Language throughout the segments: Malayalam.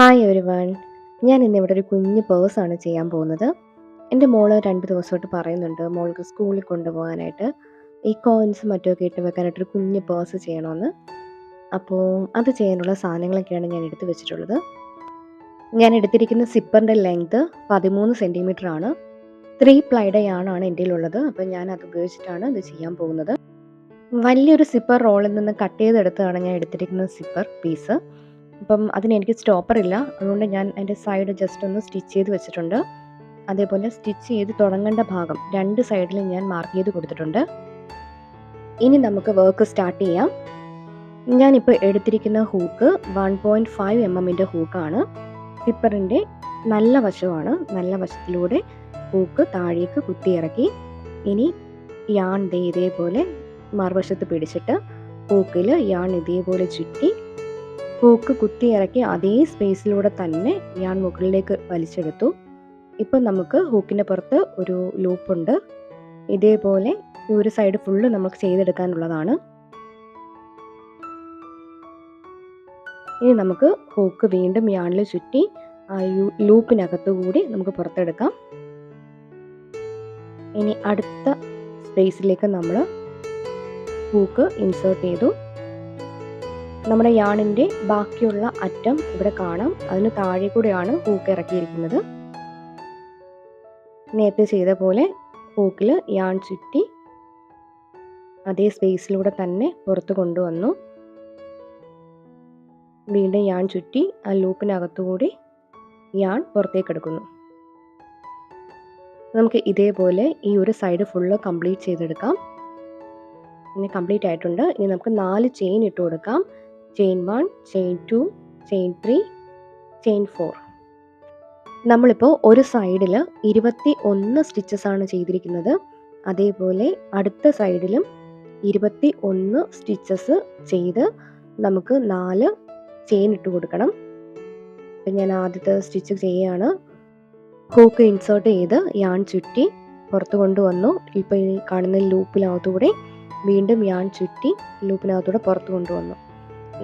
Hi everyone. ഞാൻ ഇന്നിവിടെ ഒരു കുഞ്ഞ് പേഴ്സാണ് ചെയ്യാൻ പോകുന്നത്. എൻ്റെ മോള് 2 ദിവസമായിട്ട് പറയുന്നുണ്ട് മോൾക്ക് സ്കൂളിൽ കൊണ്ടുപോകാനായിട്ട് ഈ കോയിൻസ് മറ്റുമൊക്കെ ഇട്ട് വെക്കാനായിട്ടൊരു കുഞ്ഞ് പേഴ്സ് ചെയ്യണമെന്ന്. അപ്പോൾ അത് ചെയ്യാനുള്ള സാധനങ്ങളൊക്കെയാണ് ഞാൻ എടുത്ത് വെച്ചിട്ടുള്ളത്. ഞാൻ എടുത്തിരിക്കുന്ന സിപ്പറിൻ്റെ ലെങ്ത് 13 സെൻറ്റിമീറ്റർ ആണ്. 3 പ്ലൈയുടെ യാണാണ് എൻ്റെ കയ്യിലുള്ളത്. അപ്പോൾ ഞാൻ അത് ഉപയോഗിച്ചിട്ടാണ് ഇത് ചെയ്യാൻ പോകുന്നത്. വലിയൊരു സിപ്പർ റോളിൽ നിന്ന് കട്ട് ചെയ്തെടുത്തതാണ് ഞാൻ എടുത്തിരിക്കുന്ന സിപ്പർ പീസ്. അപ്പം അതിനെനിക്ക് സ്റ്റോപ്പറില്ല, അതുകൊണ്ട് ഞാൻ അതിൻ്റെ സൈഡ് ജസ്റ്റ് ഒന്ന് സ്റ്റിച്ച് ചെയ്ത് വെച്ചിട്ടുണ്ട്. അതേപോലെ സ്റ്റിച്ച് ചെയ്ത് തുടങ്ങേണ്ട ഭാഗം 2 സൈഡിലും ഞാൻ മാർക്ക് ചെയ്ത് കൊടുത്തിട്ടുണ്ട്. ഇനി നമുക്ക് വർക്ക് സ്റ്റാർട്ട് ചെയ്യാം. ഞാനിപ്പോൾ എടുത്തിരിക്കുന്ന ഹൂക്ക് 1.5 mm ഹൂക്കാണ്. സിപ്പറിൻ്റെ നല്ല വശമാണ്. നല്ല വശത്തിലൂടെ ഹൂക്ക് താഴേക്ക് കുത്തിയിറക്കി. ഇനി യാൺ ഇതേപോലെ മറുവശത്ത് പിടിച്ചിട്ട് ഹൂക്കിൽ യാൺ ഇതേപോലെ ചുറ്റി ഹൂക്ക് കുത്തിയിറക്കി അതേ സ്പേസിലൂടെ തന്നെ ഞാൻ മുകളിലേക്ക് വലിച്ചെടുത്തു. ഇപ്പം നമുക്ക് ഹൂക്കിൻ്റെ പുറത്ത് ഒരു ലൂപ്പുണ്ട്. ഇതേപോലെ ഈ ഒരു സൈഡ് ഫുള്ള് നമുക്ക് ചെയ്തെടുക്കാനുള്ളതാണ്. ഇനി നമുക്ക് ഹൂക്ക് വീണ്ടും യാണിൽ ചുറ്റി ആ ലൂപ്പിനകത്തു കൂടി നമുക്ക് പുറത്തെടുക്കാം. ഇനി അടുത്ത സ്പേസിലേക്ക് നമ്മൾ ഹൂക്ക് ഇൻസേർട്ട് ചെയ്തു. നമ്മുടെ യാണിൻ്റെ ബാക്കിയുള്ള അറ്റം ഇവിടെ കാണാം. അതിന് താഴെ കൂടെയാണ് ഹൂക്ക് ഇറക്കിയിരിക്കുന്നത്. നേരത്തെ ചെയ്ത പോലെ ഹൂക്കിൽ യാൺ ചുറ്റി അതേ സ്പേസിലൂടെ തന്നെ പുറത്ത് കൊണ്ടുവന്നു. വീണ്ടും യാൺ ചുറ്റി ആ ലൂപ്പിനകത്തുകൂടി യാൺ പുറത്തേക്ക് എടുക്കുന്നു. നമുക്ക് ഇതേപോലെ ഈ ഒരു സൈഡ് ഫുള്ള് കംപ്ലീറ്റ് ചെയ്തെടുക്കാം. ഇനി കംപ്ലീറ്റ് ആയിട്ടുണ്ട്. ഇനി നമുക്ക് 4 ചെയിൻ ഇട്ട് കൊടുക്കാം. Chain 1, chain 2, chain 3, chain 4. നമ്മളിപ്പോൾ ഒരു സൈഡിൽ 21 സ്റ്റിച്ചസ് ആണ് ചെയ്തിരിക്കുന്നത്. അതേപോലെ അടുത്ത സൈഡിലും 21 സ്റ്റിച്ചസ് ചെയ്ത് നമുക്ക് 4 ചെയിൻ ഇട്ട് കൊടുക്കണം. അപ്പം ഞാൻ ആദ്യത്തെ സ്റ്റിച്ച് ചെയ്യുകയാണ്. ഹൂക്ക് ഇൻസേർട്ട് ചെയ്ത് യാൺ ചുറ്റി പുറത്ത് കൊണ്ടുവന്നു. ഇപ്പോൾ ഈ കാണുന്ന ലൂപ്പിനകത്തൂടെ വീണ്ടും യാൺ ചുറ്റി ലൂപ്പിനകത്തൂടെ പുറത്ത് കൊണ്ടുവന്നു.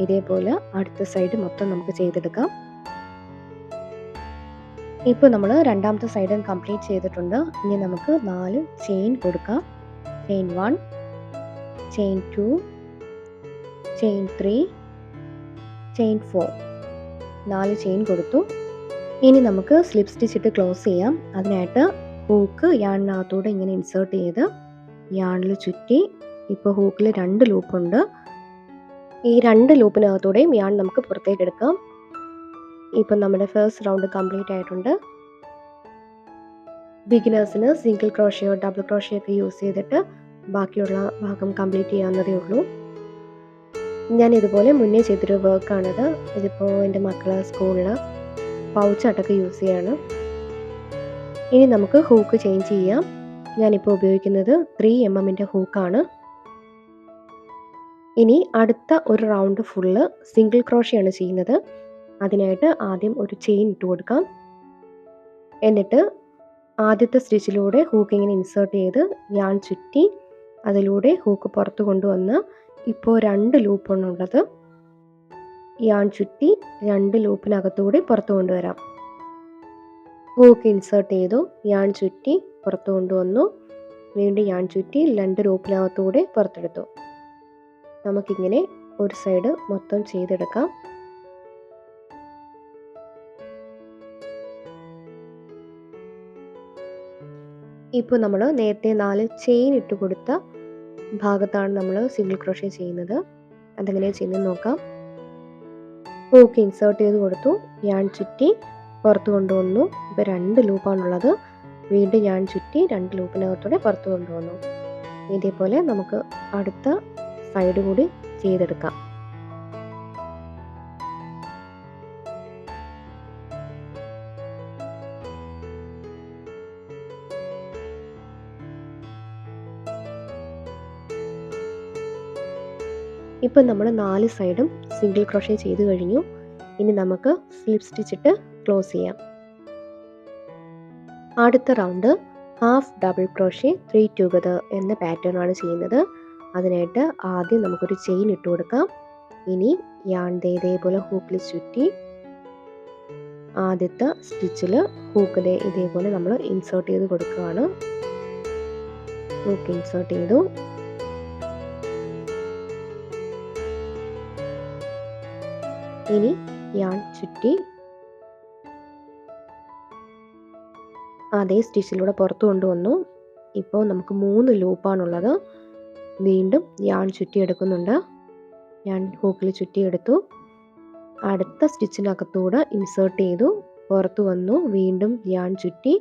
ഇതേപോലെ അടുത്ത സൈഡ് മൊത്തം നമുക്ക് ചെയ്തെടുക്കാം. ഇപ്പോൾ നമ്മൾ രണ്ടാമത്തെ സൈഡ് കംപ്ലീറ്റ് ചെയ്തിട്ടുണ്ട്. ഇനി നമുക്ക് 4 ചെയിൻ കൊടുക്കാം. Chain 1, chain 2, chain 3, chain 4. 4 chain കൊടുത്തു. ഇനി നമുക്ക് സ്ലിപ്പ് സ്റ്റിച്ച് ഇട്ട് ക്ലോസ് ചെയ്യാം. അതിനായിട്ട് ഹൂക്ക് യാണിനകത്തൂടെ ഇങ്ങനെ ഇൻസേർട്ട് ചെയ്ത് യാണിൽ ചുറ്റി ഇപ്പോൾ ഹൂക്കിൽ 2 ലൂപ്പുണ്ട്. ഈ 2 ലൂപ്പിനകത്തൂടെയും യാൺ നമുക്ക് പുറത്തേക്ക് എടുക്കാം. ഇപ്പം നമ്മുടെ ഫസ്റ്റ് റൗണ്ട് കംപ്ലീറ്റ് ആയിട്ടുണ്ട്. ബിഗിനേഴ്സിന് സിംഗിൾ ക്രോഷയോ ഡബിൾ ക്രോഷയോ ഒക്കെ യൂസ് ചെയ്തിട്ട് ബാക്കിയുള്ള ഭാഗം കംപ്ലീറ്റ് ചെയ്യാവുന്നതേ ഉള്ളൂ. ഞാൻ ഇതുപോലെ മുന്നേ ചെയ്തൊരു വർക്കാണിത്. ഇതിപ്പോൾ എൻ്റെ മക്കളെ സ്കൂളിൽ പൗച്ചായിട്ടൊക്കെ യൂസ് ചെയ്യാണ്. ഇനി നമുക്ക് ഹൂക്ക് ചേഞ്ച് ചെയ്യാം. ഞാനിപ്പോൾ ഉപയോഗിക്കുന്നത് 3 mm ഹൂക്കാണ്. ഇനി അടുത്ത ഒരു റൗണ്ട് ഫുള്ള് സിംഗിൾ ക്രോഷയാണ് ചെയ്യുന്നത്. അതിനായിട്ട് ആദ്യം ഒരു ചെയിൻ ഇട്ട് കൊടുക്കാം. എന്നിട്ട് ആദ്യത്തെ സ്റ്റിച്ചിലൂടെ ഹൂക്ക് ഇങ്ങനെ ഇൻസേർട്ട് ചെയ്ത് യാൺ ചുറ്റി അതിലൂടെ ഹൂക്ക് പുറത്ത് കൊണ്ടുവന്ന് ഇപ്പോൾ 2 ലൂപ്പാണുള്ളത്. യാൺ ചുറ്റി 2 ലൂപ്പിനകത്തുകൂടി പുറത്ത് കൊണ്ടുവരാം. ഹൂക്ക് ഇൻസേർട്ട് ചെയ്തു, യാൺ ചുറ്റി പുറത്ത് കൊണ്ടുവന്നു. വീണ്ടും യാൺ ചുറ്റി 2 ലൂപ്പിനകത്തുകൂടി പുറത്തെടുത്തു. നമുക്കിങ്ങനെ ഒരു സൈഡ് മൊത്തം ചെയ്തെടുക്കാം. ഇപ്പോൾ നമ്മൾ നേരത്തെ 4 ചെയിൻ ഇട്ട് കൊടുത്ത ഭാഗത്താണ് നമ്മൾ സിംഗിൾ ക്രോഷേ ചെയ്യുന്നത്. അതെങ്ങനെയാണ് ചെയ്യുന്നത് നോക്കാം. ഹൂക്ക് ഇൻസേർട്ട് ചെയ്ത് കൊടുത്തു, യാൺ ചുറ്റി പുറത്ത് കൊണ്ടുവന്നു. ഇപ്പോൾ 2 ലൂപ്പാണുള്ളത്. വീണ്ടും യാൺ ചുറ്റി 2 ലൂപ്പിനകത്തൂടെ പുറത്ത് കൊണ്ടുവന്നു. ഇതേപോലെ നമുക്ക് അടുത്ത സൈഡ് കൂടി ചെയ്തെടുക്കാം. ഇപ്പം നമ്മൾ 4 സൈഡും സിംഗിൾ ക്രോഷേ ചെയ്ത് കഴിഞ്ഞു. ഇനി നമുക്ക് സ്ലിപ്പ് സ്റ്റിച്ചിട്ട് ക്ലോസ് ചെയ്യാം. അടുത്ത round half double crochet 3 together എന്ന പാറ്റേൺ ആണ് ചെയ്യുന്നത്. അതിനായിട്ട് ആദ്യം നമുക്കൊരു ചെയിൻ ഇട്ട് കൊടുക്കാം. ഇനി യാൺ ഇതേപോലെ ഹൂക്കിൽ ചുറ്റി ആദ്യത്തെ സ്റ്റിച്ചിൽ ഹൂക്ക് ഇതേപോലെ നമ്മൾ ഇൻസേർട്ട് ചെയ്ത് കൊടുക്കുകയാണ്. ഹൂക്ക് ഇൻസേർട്ട് ചെയ്തു. ഇനി യാൺ ചുറ്റി അതേ സ്റ്റിച്ചിലൂടെ പുറത്ത് കൊണ്ടുവന്നു. ഇപ്പോൾ നമുക്ക് 3 ലൂപ്പാണുള്ളത്. വീണ്ടും യാൺ ചുറ്റിയെടുക്കുന്നുണ്ട്. ഞാൻ ഹൂക്കിൽ ചുറ്റിയെടുത്തു. അടുത്ത സ്റ്റിച്ചിനകത്തൂടെ ഇൻസേർട്ട് ചെയ്തു, പുറത്ത് വന്നു. വീണ്ടും യാൺ ചുറ്റി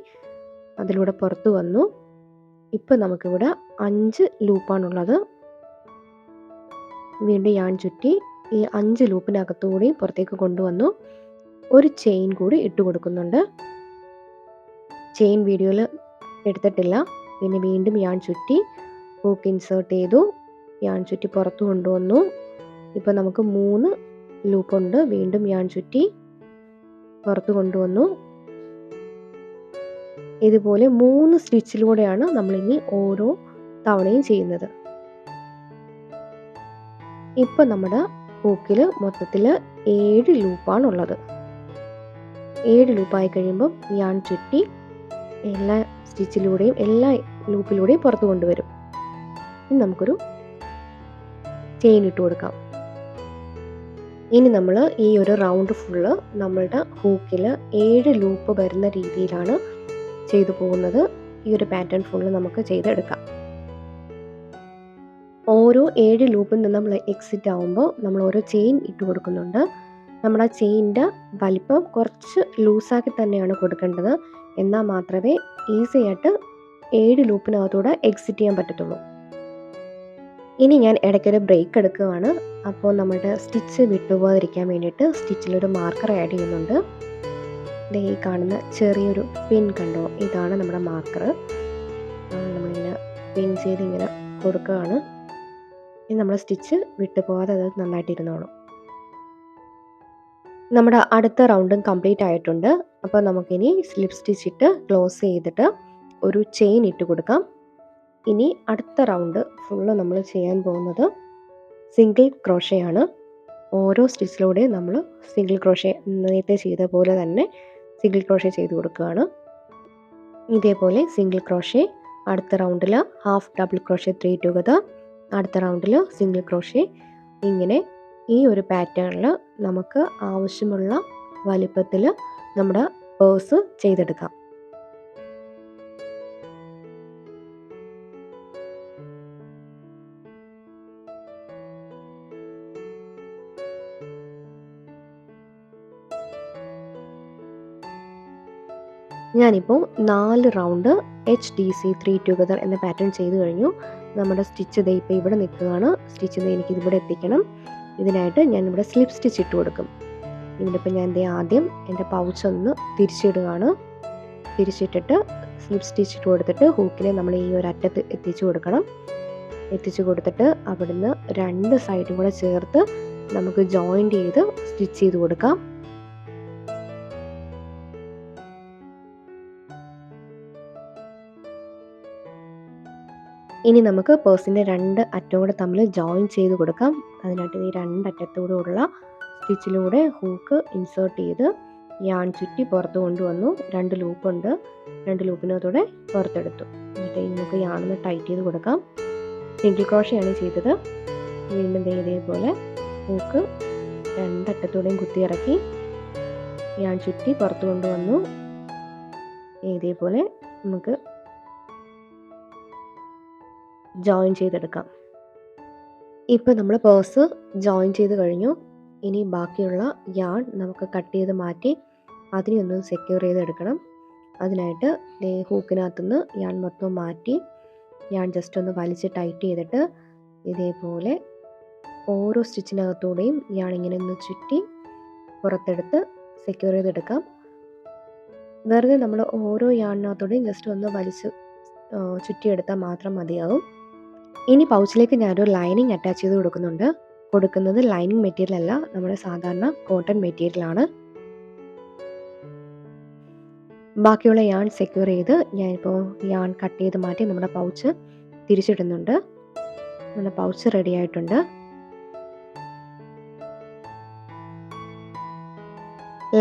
അതിലൂടെ പുറത്ത് വന്നു. ഇപ്പം നമുക്കിവിടെ 5 ലൂപ്പാണുള്ളത്. വീണ്ടും യാൺ ചുറ്റി ഈ 5 ലൂപ്പിനകത്തുകൂടി പുറത്തേക്ക് കൊണ്ടുവന്നു. ഒരു ചെയിൻ കൂടി ഇട്ട് കൊടുക്കുന്നുണ്ട്. ചെയിൻ വീഡിയോയിൽ എടുത്തിട്ടില്ല. പിന്നെ വീണ്ടും യാൺ ചുറ്റി ഹൂക്ക് ഇൻസേർട്ട് ചെയ്തു, യാൺ ചുറ്റി പുറത്ത് കൊണ്ടുവന്നു. ഇപ്പോൾ നമുക്ക് 3 ലൂപ്പുണ്ട്. വീണ്ടും യാൺ ചുറ്റി പുറത്ത് കൊണ്ടുവന്നു. ഇതുപോലെ 3 സ്റ്റിച്ചിലൂടെയാണ് നമ്മളിനി ഓരോ തവണയും ചെയ്യുന്നത്. ഇപ്പം നമ്മുടെ ഹൂക്കിൽ മൊത്തത്തിൽ 7 ലൂപ്പാണുള്ളത്. 7 ലൂപ്പായി കഴിയുമ്പം യാൺ ചുറ്റി എല്ലാ സ്റ്റിച്ചിലൂടെയും എല്ലാ ലൂപ്പിലൂടെയും പുറത്ത് കൊണ്ടുവരും. ഇനി നമുക്കൊരു ചെയിൻ ഇട്ട് കൊടുക്കാം. ഇനി നമ്മൾ ഈ ഒരു റൗണ്ട് ഫുള്ള് നമ്മളുടെ ഹൂക്കിൽ 7 ലൂപ്പ് വരുന്ന രീതിയിലാണ് ചെയ്തു പോകുന്നത്. ഈ ഒരു പാറ്റേൺ ഫുള്ള് നമുക്ക് ചെയ്തെടുക്കാം. ഓരോ 7 ലൂപ്പിൽ നിന്ന് നമ്മൾ എക്സിറ്റ് ആകുമ്പോൾ നമ്മൾ ഓരോ ചെയിൻ ഇട്ട് കൊടുക്കുന്നുണ്ട്. നമ്മുടെ ചെയിൻ്റെ വലിപ്പം കുറച്ച് ലൂസാക്കി തന്നെയാണ് കൊടുക്കേണ്ടത്. എന്നാൽ മാത്രമേ ഈസി ആയിട്ട് 7 ലൂപ്പിനകത്തൂടെ എക്സിറ്റ് ചെയ്യാൻ പറ്റത്തുള്ളൂ. ഇനി ഞാൻ ഇടയ്ക്കൊരു ബ്രേക്ക് എടുക്കുകയാണ്. അപ്പോൾ നമ്മുടെ സ്റ്റിച്ച് വിട്ടുപോകാതിരിക്കാൻ വേണ്ടിയിട്ട് സ്റ്റിച്ചിലൊരു മാർക്കർ ആഡ് ചെയ്യുന്നുണ്ട്. ഈ കാണുന്ന ചെറിയൊരു പിൻ കണ്ടോ, ഇതാണ് നമ്മുടെ മാർക്കർ. നമ്മളിങ്ങനെ പിൻ ചെയ്ത് ഇങ്ങനെ കൊടുക്കുകയാണ്. ഇനി നമ്മുടെ സ്റ്റിച്ച് വിട്ടുപോകാതെ അത് നന്നായിട്ട് ഇരുന്നോളും. നമ്മുടെ അടുത്ത റൗണ്ടും കംപ്ലീറ്റ് ആയിട്ടുണ്ട്. അപ്പോൾ നമുക്കിനി സ്ലിപ്പ് സ്റ്റിച്ച് ഇട്ട് ക്ലോസ് ചെയ്തിട്ട് ഒരു ചെയിൻ ഇട്ട് കൊടുക്കാം. ഇനി അടുത്ത റൗണ്ട് ഫുള്ള് നമ്മൾ ചെയ്യാൻ പോകുന്നത് സിംഗിൾ ക്രോഷയാണ്. ഓരോ സ്റ്റിച്ചിലൂടെയും നമ്മൾ സിംഗിൾ ക്രോഷേ നേരത്തെ ചെയ്ത പോലെ തന്നെ സിംഗിൾ ക്രോഷേ ചെയ്ത് കൊടുക്കുകയാണ്. ഇതേപോലെ സിംഗിൾ ക്രോഷേ, അടുത്ത റൗണ്ടിൽ ഹാഫ് ഡബിൾ ക്രോഷേ 3 ടുഗദർ, അടുത്ത റൗണ്ടിൽ സിംഗിൾ ക്രോഷേ. ഇങ്ങനെ ഈ ഒരു പാറ്റേണിൽ നമുക്ക് ആവശ്യമുള്ള വലിപ്പത്തിൽ നമ്മുടെ പേഴ്സ് ചെയ്തെടുക്കാം. ഞാനിപ്പോൾ 4 റൗണ്ട് HDC 3 ടുഗദർ എന്ന പാറ്റേൺ ചെയ്ത് കഴിഞ്ഞു. നമ്മുടെ സ്റ്റിച്ച് ദേ ഇപ്പോൾ ഇവിടെ നിൽക്കുകയാണ്. സ്റ്റിച്ച് എനിക്കിതിവിടെ എത്തിക്കണം. ഇതിനായിട്ട് ഞാനിവിടെ സ്ലിപ്പ് സ്റ്റിച്ച് ഇട്ട് കൊടുക്കും. ഇതിനിപ്പോൾ ഞാൻ ആദ്യം എൻ്റെ പൗച്ചൊന്ന് തിരിച്ചിടുകയാണ്. തിരിച്ചിട്ടിട്ട് സ്ലിപ്പ് സ്റ്റിച്ച് ഇട്ട് കൊടുത്തിട്ട് ഹൂക്കിനെ നമ്മൾ ഈ ഒരു അറ്റത്ത് എത്തിച്ചു കൊടുക്കണം. എത്തിച്ചു കൊടുത്തിട്ട് അവിടുന്ന് 2 സൈഡും കൂടെ ചേർത്ത് നമുക്ക് ജോയിൻറ്റ് ചെയ്ത് സ്റ്റിച്ച് ചെയ്ത് കൊടുക്കാം. ഇനി നമുക്ക് പേഴ്സിൻ്റെ 2 അറ്റവും കൂടെ തമ്മിൽ ജോയിൻ ചെയ്ത് കൊടുക്കാം. അതിനായിട്ട് ഈ 2 അറ്റത്തോടുള്ള സ്റ്റിച്ചിലൂടെ ഹൂക്ക് ഇൻസേർട്ട് ചെയ്ത് യാൺ ചുറ്റി പുറത്ത് കൊണ്ടുവന്നു. 2 ലൂപ്പുണ്ട്. 2 ലൂപ്പിനകത്തൂടെ പുറത്തെടുത്തു. എന്നിട്ട് നമുക്ക് യാണൊന്ന് ടൈറ്റ് ചെയ്ത് കൊടുക്കാം. സിംഗിൾ ക്രോഷയാണ് ചെയ്തത്. വീണ്ടും ഇതേപോലെ ഹൂക്ക് 2 അറ്റത്തോടെയും കുത്തി ഇറക്കി യാൺ ചുറ്റി പുറത്ത് കൊണ്ടുവന്നു. ഇതേപോലെ നമുക്ക് ജോയിൻ ചെയ്തെടുക്കാം. ഇപ്പോൾ നമ്മൾ പേഴ്സ് ജോയിൻ ചെയ്ത് കഴിഞ്ഞു. ഇനി ബാക്കിയുള്ള യാൺ നമുക്ക് കട്ട് ചെയ്ത് മാറ്റി അതിനെ ഒന്ന് സെക്യൂർ ചെയ്തെടുക്കണം. അതിനായിട്ട് ഹൂക്കിനകത്തുനിന്ന് യാൺ മൊത്തം മാറ്റി യാൺ ജസ്റ്റ് ഒന്ന് വലിച്ച് ടൈറ്റ് ചെയ്തിട്ട് ഇതേപോലെ ഓരോ സ്റ്റിച്ചിനകത്തൂടെയും യാൺ ഇങ്ങനെ ഒന്ന് ചുറ്റി പുറത്തെടുത്ത് സെക്യൂർ ചെയ്തെടുക്കാം. വെറുതെ നമ്മൾ ഓരോ യാണിനകത്തൂടെയും ജസ്റ്റ് ഒന്ന് വലിച്ച് ചുറ്റിയെടുത്താൽ മാത്രം മതിയാകും. ഇനി പൗച്ചിലേക്ക് ഞാനൊരു ലൈനിങ് അറ്റാച്ച് ചെയ്ത് കൊടുക്കുന്നത് ലൈനിങ് മെറ്റീരിയൽ അല്ല, നമ്മുടെ സാധാരണ കോട്ടൺ മെറ്റീരിയലാണ്. ബാക്കിയുള്ള യാൺ സെക്യൂർ ചെയ്ത് ഞാനിപ്പോൾ യാൺ കട്ട് ചെയ്ത് മാറ്റി നമ്മുടെ പൗച്ച് തിരിച്ചിടുന്നുണ്ട്. നമ്മുടെ പൗച്ച് റെഡി ആയിട്ടുണ്ട്.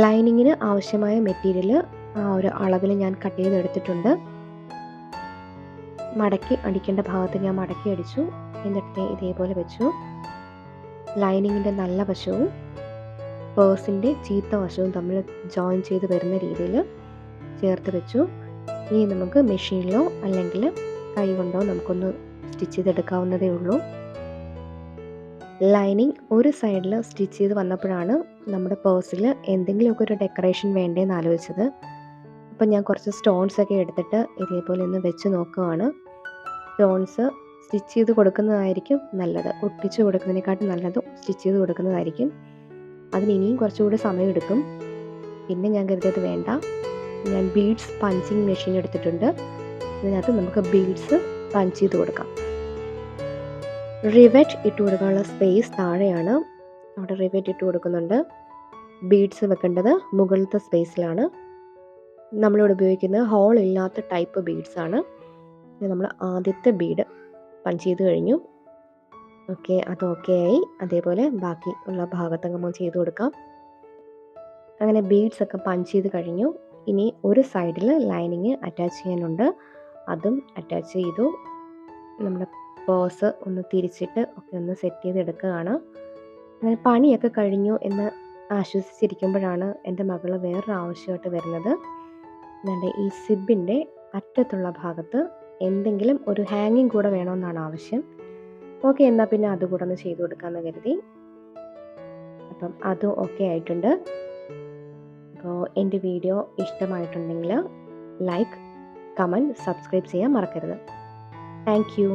ലൈനിങ്ങിന് ആവശ്യമായ മെറ്റീരിയൽ ആ ഒരു അളവിൽ ഞാൻ കട്ട് ചെയ്തെടുത്തിട്ടുണ്ട്. മടക്കി അടിക്കേണ്ട ഭാഗത്ത് ഞാൻ മടക്കി അടിച്ചു. എന്നിട്ട് ഇതേപോലെ വെച്ചു. ലൈനിങ്ങിൻ്റെ നല്ല വശവും പേഴ്സിൻ്റെ ചീത്ത വശവും തമ്മിൽ ജോയിൻ ചെയ്ത് വരുന്ന രീതിയിൽ ചേർത്ത് വെച്ചു. ഇനി നമുക്ക് മെഷീനിലോ അല്ലെങ്കിൽ കൈ കൊണ്ടോ നമുക്കൊന്ന് സ്റ്റിച്ച് ചെയ്തെടുക്കാവുന്നതേ ഉള്ളൂ. ലൈനിങ് ഒരു സൈഡിൽ സ്റ്റിച്ച് ചെയ്ത് വന്നപ്പോഴാണ് നമ്മുടെ പേഴ്സിൽ എന്തെങ്കിലുമൊക്കെ ഒരു ഡെക്കറേഷൻ വേണ്ടേന്ന് ആലോചിച്ചത്. അപ്പം ഞാൻ കുറച്ച് സ്റ്റോൺസ് ഒക്കെ എടുത്തിട്ട് ഇതേപോലെ ഒന്ന് വെച്ച് നോക്കുകയാണ്. സ്റ്റോൺസ് സ്റ്റിച്ച് ചെയ്ത് കൊടുക്കുന്നതായിരിക്കും നല്ലത്. ഒട്ടിച്ച് കൊടുക്കുന്നതിനെക്കാട്ടും നല്ലത് സ്റ്റിച്ച് ചെയ്ത് കൊടുക്കുന്നതായിരിക്കും. അതിന് ഇനിയും കുറച്ചുകൂടി സമയം എടുക്കും. പിന്നെ ഞാൻ കരുതിയത് വേണ്ട, ഞാൻ ബീഡ്സ് പഞ്ചിങ് മെഷീൻ എടുത്തിട്ടുണ്ട്. ഇതിനകത്ത് നമുക്ക് ബീഡ്സ് പഞ്ച് ചെയ്ത് കൊടുക്കാം. റിവറ്റ് ഇട്ട് കൊടുക്കാനുള്ള സ്പേസ് താഴെയാണ്. അവിടെ റിവറ്റ് ഇട്ട് കൊടുക്കുന്നുണ്ട്. ബീഡ്സ് വെക്കേണ്ടത് മുകളിലത്തെ സ്പേസിലാണ്. നമ്മളിവിടെ ഉപയോഗിക്കുന്നത് ഹോൾ ഇല്ലാത്ത ടൈപ്പ് ബീഡ്സ് ആണ്. നമ്മൾ ആദ്യത്തെ ബീഡ് പഞ്ച് ചെയ്ത് കഴിഞ്ഞു. ഓക്കെ, അത് ഓക്കെ ആയി. അതേപോലെ ബാക്കി ഉള്ള ഭാഗത്തൊക്കെ നമുക്ക് ചെയ്ത് കൊടുക്കാം. അങ്ങനെ ബീഡ്സ് ഒക്കെ പഞ്ച് ചെയ്ത് കഴിഞ്ഞു. ഇനി ഒരു സൈഡിൽ ലൈനിങ് അറ്റാച്ച് ചെയ്യാനുണ്ട്. അതും അറ്റാച്ച് ചെയ്തു. നമ്മുടെ പേഴ്സ് ഒന്ന് തിരിച്ചിട്ട് ഒക്കെ ഒന്ന് സെറ്റ് ചെയ്തെടുക്കുകയാണ്. അങ്ങനെ പണിയൊക്കെ കഴിഞ്ഞു എന്ന് ആശ്വസിച്ചിരിക്കുമ്പോഴാണ് എൻ്റെ മകൾ വേറൊരു ആവശ്യമായിട്ട് വരുന്നത്. എൻ്റെ ഈ സിബിൻ്റെ അറ്റത്തുള്ള ഭാഗത്ത് എന്തെങ്കിലും ഒരു ഹാങ്ങിങ് കൂടെ വേണമെന്നാണ് ആവശ്യം. ഓക്കെ, എന്നാൽ പിന്നെ അതുകൂടെ ഒന്ന് ചെയ്ത് കൊടുക്കാമെന്ന് കരുതി. അപ്പം അതും ഓക്കെ ആയിട്ടുണ്ട്. അപ്പോൾ എൻ്റെ വീഡിയോ ഇഷ്ടമായിട്ടുണ്ടെങ്കിൽ ലൈക്ക്, കമൻറ്റ്, സബ്സ്ക്രൈബ് ചെയ്യാൻ മറക്കരുത്. Thank you.